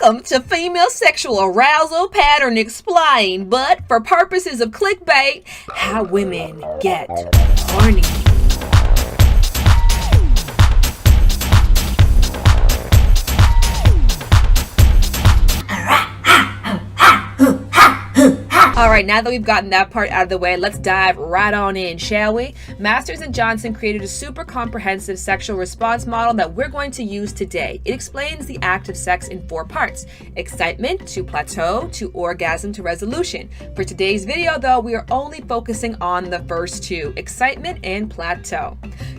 Welcome to Female Sexual Arousal Pattern Explained, but for purposes of clickbait, how women get horny. Alright, now that we've gotten that part out of the way, let's dive right on in, shall we? Masters and Johnson created a super comprehensive sexual response model that we're going to use today. It explains the act of sex in 4 parts: excitement to plateau to orgasm to resolution. For today's video though, we are only focusing on the first 2, excitement and plateau.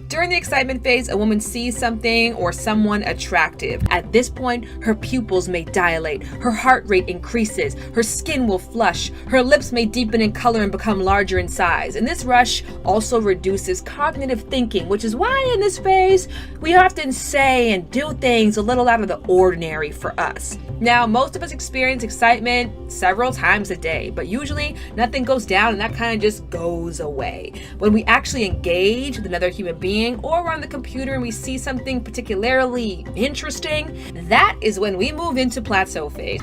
During the excitement phase, a woman sees something or someone attractive. At this point, her pupils may dilate, her heart rate increases, her skin will flush, her lips may deepen in color and become larger in size. And this rush also reduces cognitive thinking, which is why in this phase, we often say and do things a little out of the ordinary for us. Now, most of us experience excitement several times a day, but usually nothing goes down and that kind of just goes away. When we actually engage with another human being, or we're on the computer and we see something particularly interesting, that is when we move into plateau phase.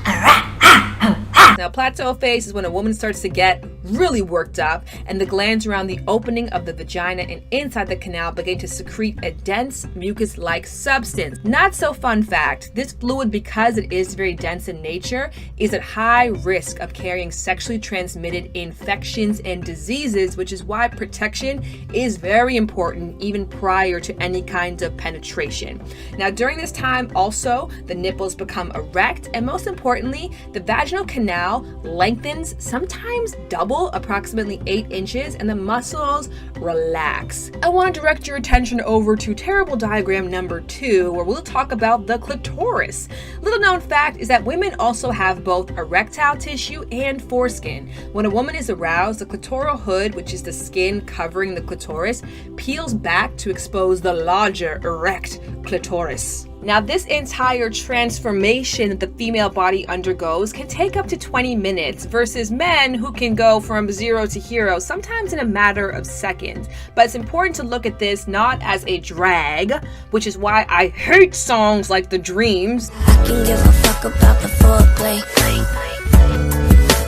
Now, plateau phase is when a woman starts to get really worked up and the glands around the opening of the vagina and inside the canal begin to secrete a dense mucus-like substance. Not so fun fact, this fluid, because it is very dense in nature, is at high risk of carrying sexually transmitted infections and diseases, which is why protection is very important even prior to any kind of penetration. Now, during this time also, the nipples become erect, and most importantly, the vaginal canal lengthens, sometimes double, approximately 8 inches, and the muscles relax. I want to direct your attention over to terrible diagram number 2, where we'll talk about the clitoris. Little known fact is that women also have both erectile tissue and foreskin. When a woman is aroused, the clitoral hood, which is the skin covering the clitoris, peels back to expose the larger erect clitoris. Now, this entire transformation that the female body undergoes can take up to 20 minutes versus men who can go from 0 to hero sometimes in a matter of seconds. But it's important to look at this not as a drag, which is why I hate songs like The Dreams. I can give a fuck about the foreplay.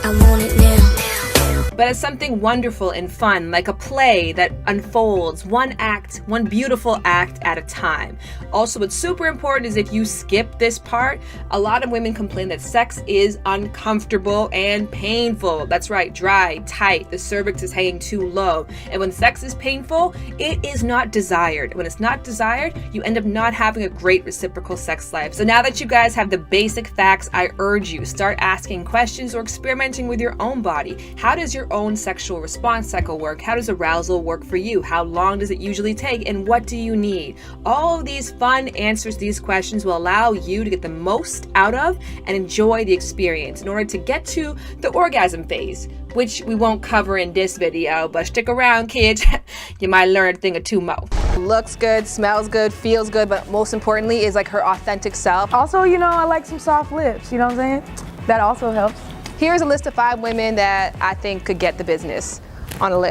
I want it now. But as something wonderful and fun, like a play that unfolds one beautiful act at a time. Also, what's super important is if you skip this part, a lot of women complain that sex is uncomfortable and painful. That's right, dry, tight, the cervix is hanging too low. And when sex is painful, it is not desired. When it's not desired, you end up not having a great reciprocal sex life. So now that you guys have the basic facts, I urge you, start asking questions or experimenting with your own body. How does your own sexual response cycle work? How does arousal work for you? How long does it usually take? And what do you need? All of these fun answers to these questions will allow you to get the most out of and enjoy the experience in order to get to the orgasm phase, which we won't cover in this video, but stick around, kids. You might learn a thing or two more. Looks good, smells good, feels good, but most importantly is like her authentic self. Also, you know, I like some soft lips, you know what I'm saying? That also helps. Here's a list of 5 women that I think could get the business on a lip.